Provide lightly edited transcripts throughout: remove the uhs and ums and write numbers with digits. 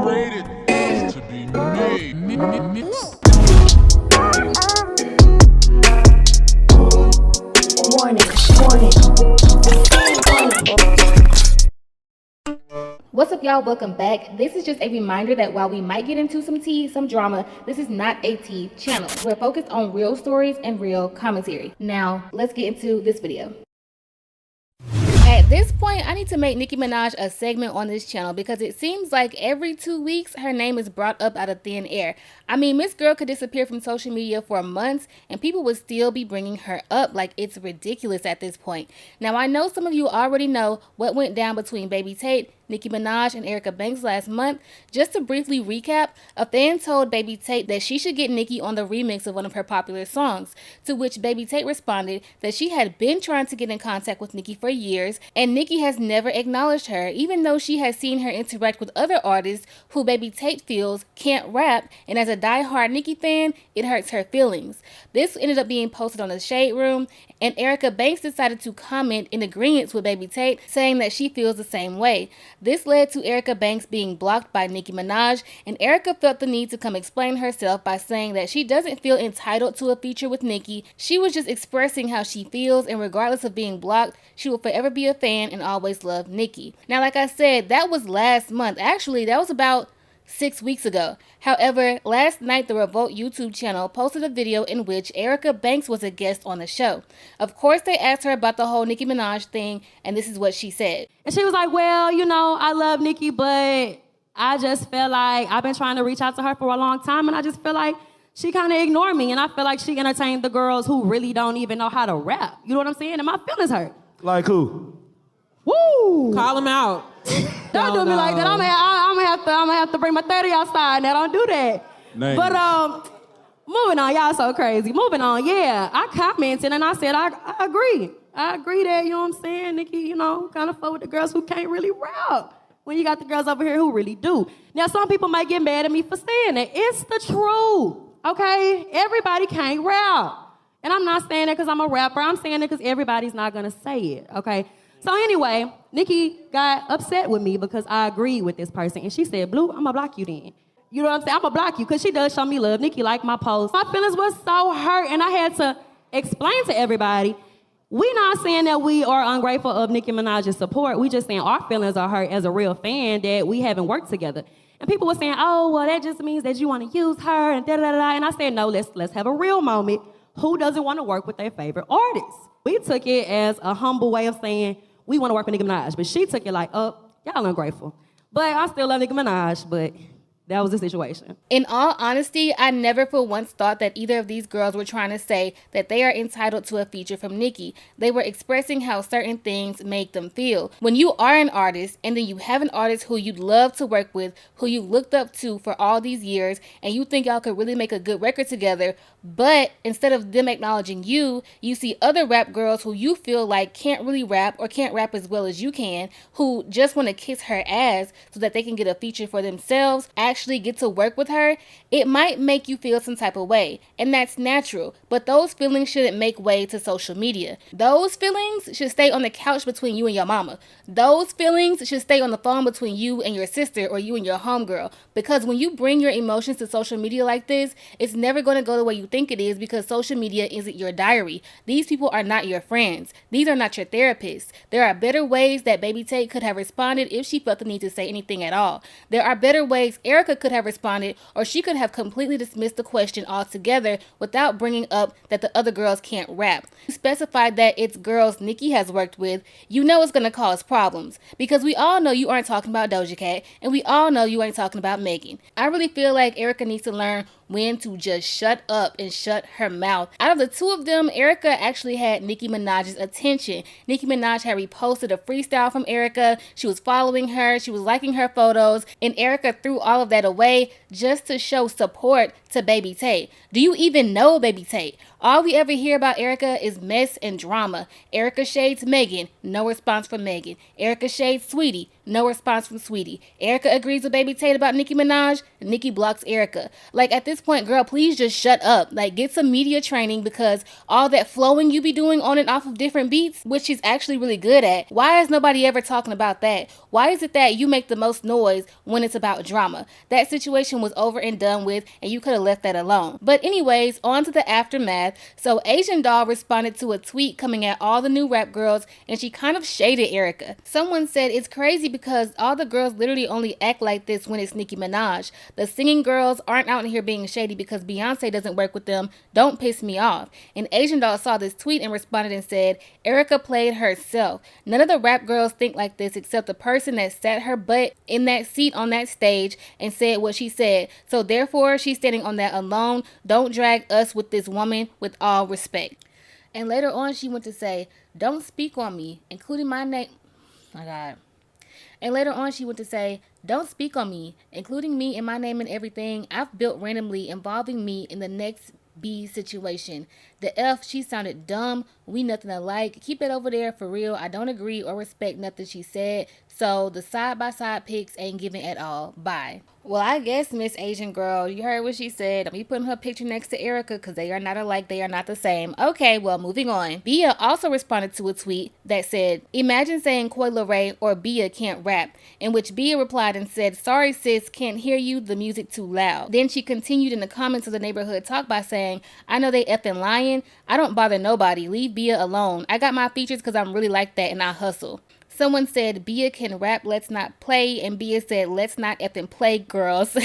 created this to be me. What's up, y'all? Welcome back. This is just a reminder that while we might get into some tea, some drama, this is not a tea channel. We're focused on real stories and real commentary. Now, let's get into this video. At this point, I need to make Nicki Minaj a segment on this channel because it seems like every 2 weeks her name is brought up out of thin air. I mean, Miss Girl could disappear from social media for months and people would still be bringing her up. Like, it's ridiculous at this point. Now, I know some of you already know what went down between Baby Tate, Nicki Minaj, and Erica Banks last month. Just to briefly recap, a fan told Baby Tate that she should get Nicki on the remix of one of her popular songs, to which Baby Tate responded that she had been trying to get in contact with Nicki for years, and Nicki has never acknowledged her, even though she has seen her interact with other artists who Baby Tate feels can't rap, and as a die-hard Nicki fan, it hurts her feelings. This ended up being posted on the Shade Room, and Erica Banks decided to comment in agreement with Baby Tate, saying that she feels the same way. This led to Erica Banks being blocked by Nicki Minaj, and Erica felt the need to come explain herself by saying that she doesn't feel entitled to a feature with Nicki. She was just expressing how she feels, and regardless of being blocked, she will forever be a fan and always love Nicki. Now, like I said, that was last month. Actually, that was about 6 weeks ago. However, last night the Revolt YouTube channel posted a video in which Erica Banks was a guest on the show. Of course, they asked her about the whole Nicki Minaj thing, and this is what she said. And she was like, well, you know, I love Nicki, but I just feel like I've been trying to reach out to her for a long time, and I just feel like she kind of ignored me, and I feel like she entertained the girls who really don't even know how to rap. You know what I'm saying? And my feelings hurt. Like who? Woo! Call him out. Don't do me like that. I'm gonna have to bring my 30 outside. Now don't do that. Name. But moving on, y'all so crazy. Moving on, yeah. I commented and I said I agree. I agree that, you know what I'm saying, Nicki, you know, kind of fuck with the girls who can't really rap. When you got the girls over here who really do. Now some people might get mad at me for saying that. It's the truth. Okay? Everybody can't rap. And I'm not saying that because I'm a rapper. I'm saying it because everybody's not gonna say it. Okay? So anyway, Nicki got upset with me because I agreed with this person. And she said, Blue, I'm going to block you then. You know what I'm saying? I'm going to block you because she does show me love. Nicki liked my post. My feelings was so hurt, and I had to explain to everybody, we not saying that we are ungrateful of Nicki Minaj's support. We just saying our feelings are hurt as a real fan that we haven't worked together. And people were saying, oh, well, that just means that you want to use her and da-da-da-da. And I said, no, let's have a real moment. Who doesn't want to work with their favorite artist? We took it as a humble way of saying, we want to work with Nicki Minaj, but she took it like, oh, y'all ungrateful. But I still love Nicki Minaj, but that was the situation. In all honesty, I never for once thought that either of these girls were trying to say that they are entitled to a feature from Nicki. They were expressing how certain things make them feel. When you are an artist and then you have an artist who you'd love to work with, who you looked up to for all these years, and you think y'all could really make a good record together, but instead of them acknowledging you, you see other rap girls who you feel like can't really rap or can't rap as well as you can, who just want to kiss her ass so that they can get a feature for themselves, actually get to work with her. It might make you feel some type of way, and that's natural, but those feelings shouldn't make way to social media. Those feelings should stay on the couch between you and your mama. Those feelings should stay on the phone between you and your sister or you and your homegirl, because when you bring your emotions to social media like this, it's never going to go the way you think it is, because social media isn't your diary. These people are not your friends. These are not your therapists. There are better ways that Baby Tate could have responded if she felt the need to say anything at all. There are better ways Erica could have responded, or she could have completely dismissed the question altogether without bringing up that the other girls can't rap. You specified that it's girls Nicki has worked with. You know it's going to cause problems, because we all know you aren't talking about Doja Cat, and we all know you ain't talking about Megan. I really feel like Erica needs to learn when to just shut up and shut her mouth. Out of the two of them, Erica actually had Nicki Minaj's attention. Nicki Minaj had reposted a freestyle from Erica. She was following her. She was liking her photos. And Erica threw all of that away just to show support to Baby Tate. Do you even know Baby Tate? All we ever hear about Erica is mess and drama. Erica shades Megan, no response from Megan. Erica shades Sweetie, no response from Sweetie. Erica agrees with Baby Tate about Nicki Minaj, Nicki blocks Erica. Like, at this point, girl, please just shut up. Like, get some media training, because all that flowing you be doing on and off of different beats, which she's actually really good at, why is nobody ever talking about that? Why is it that you make the most noise when it's about drama? That situation was over and done with, and you could have left that alone. But anyways, on to the aftermath. So AsianDoll responded to a tweet coming at all the new rap girls, and she kind of shaded Erica. Someone said, it's crazy because all the girls literally only act like this when it's Nicki Minaj. The singing girls aren't out here being shady because Beyonce doesn't work with them. Don't piss me off. And AsianDoll saw this tweet and responded and said, Erica played herself. None of the rap girls think like this except the person that sat her butt in that seat on that stage and said what she said. So therefore, she's standing on that alone. Don't drag us with this woman, with all respect. And later on, she went to say, don't speak on me, including my name. Oh my God. And later on, she went to say, don't speak on me, including me and my name and everything I've built randomly involving me in the next B situation. The F, she sounded dumb. We nothing alike. Keep it over there for real. I don't agree or respect nothing she said. So the side-by-side pics ain't giving at all. Bye. Well, I guess Miss Asian girl, you heard what she said. Don't be putting her picture next to Erica because they are not alike. They are not the same. Okay, well, moving on. Bia also responded to a tweet that said, imagine saying Coi Leray or Bia can't rap, in which Bia replied and said, sorry sis, can't hear you, the music too loud. Then she continued in the comments of the neighborhood talk by saying, I know they effing lying. I don't bother nobody. Leave Bia alone. I got my features because I'm really like that and I hustle. Someone said, Bia can rap, let's not play. And Bia said, let's not effing play, girls.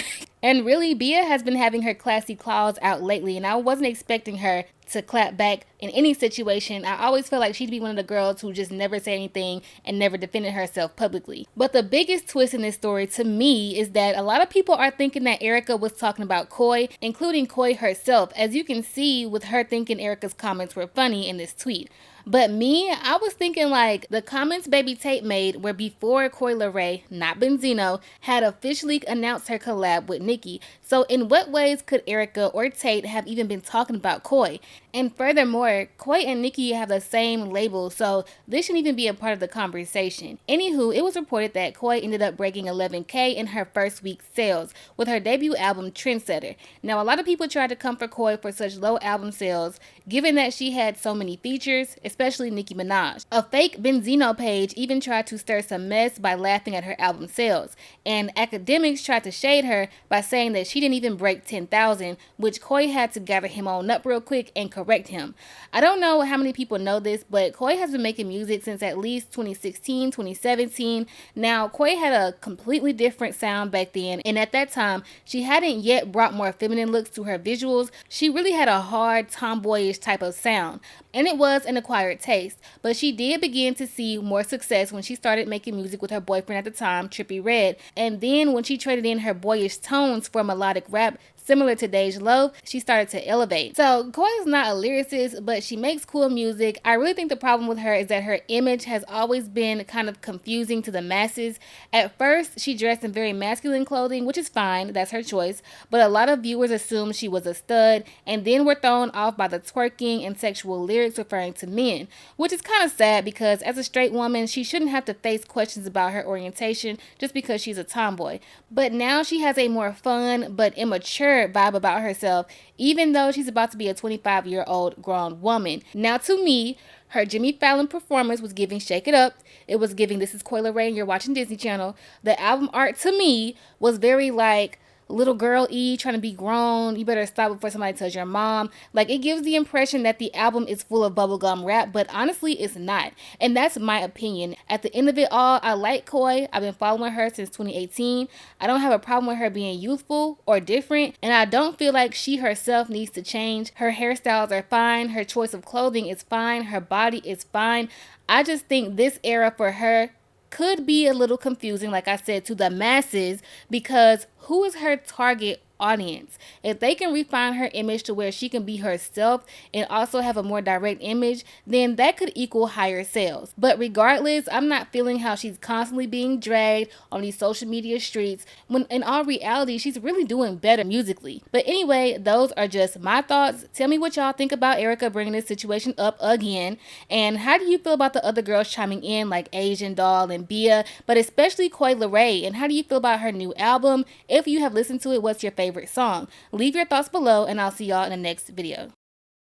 And really, Bia has been having her classy claws out lately, and I wasn't expecting her to clap back in any situation. I always feel like she'd be one of the girls who just never said anything and never defended herself publicly. But the biggest twist in this story to me is that a lot of people are thinking that Erica was talking about Coi, including Coi herself, as you can see with her thinking Erica's comments were funny in this tweet. But me, I was thinking like the comments Baby Tate made were before Coi Leray, not Benzino, had officially announced her collab with Nicki. So in what ways could Erica or Tate have even been talking about Coi? And furthermore, Coi and Nicki have the same label, so this shouldn't even be a part of the conversation. Anywho, it was reported that Coi ended up breaking 11K in her first week's sales with her debut album Trendsetter. Now, a lot of people tried to come for Coi for such low album sales, given that she had so many features, especially Nicki Minaj. A fake Benzino page even tried to stir some mess by laughing at her album sales, and Akademiks tried to shade her by saying that she didn't even break 10,000, which Coi had to gather him on up real quick and correct him. I don't know how many people know this, but Coi has been making music since at least 2016, 2017. Now, Coi had a completely different sound back then, and at that time, she hadn't yet brought more feminine looks to her visuals. She really had a hard, tomboyish type of sound, and it was an acquired taste, but she did begin to see more success when she started making music with her boyfriend at the time, Trippie Redd, and then when she traded in her boyish tones for melodic rap, similar to Dej Loaf, she started to elevate. So Coi is not a lyricist, but she makes cool music. I really think the problem with her is that her image has always been kind of confusing to the masses. At first, she dressed in very masculine clothing, which is fine, that's her choice, but a lot of viewers assumed she was a stud, and then were thrown off by the twerking and sexual lyrics referring to men, which is kind of sad because as a straight woman, she shouldn't have to face questions about her orientation just because she's a tomboy. But now she has a more fun but immature vibe about herself, even though she's about to be a 25-year-old grown woman. Now, to me, her Jimmy Fallon performance was giving Shake It Up. It was giving This Is Coi Leray and You're Watching Disney Channel. The album art, to me, was very like little girl trying to be grown. You better stop before somebody tells your mom. Like, it gives the impression that the album is full of bubblegum rap, but honestly it's not, and that's my opinion. At the end of it all, I like Coi. I've been following her since 2018. I don't have a problem with her being youthful or different, and I don't feel like she herself needs to change. Her hairstyles are fine, her choice of clothing is fine, her body is fine. I just think this era for her could be a little confusing, like I said, to the masses, because who is her target audience. If they can refine her image to where she can be herself and also have a more direct image, then that could equal higher sales. But regardless, I'm not feeling how she's constantly being dragged on these social media streets when in all reality, she's really doing better musically. But anyway, those are just my thoughts. Tell me what y'all think about Erica bringing this situation up again. And how do you feel about the other girls chiming in like AsianDoll and Bia, but especially Coi Leray? And how do you feel about her new album? If you have listened to it, what's your favorite song? Leave your thoughts below and I'll see y'all in the next video.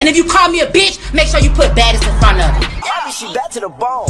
And if you call me a bitch, make sure you put baddest in front of it. She back to the bone.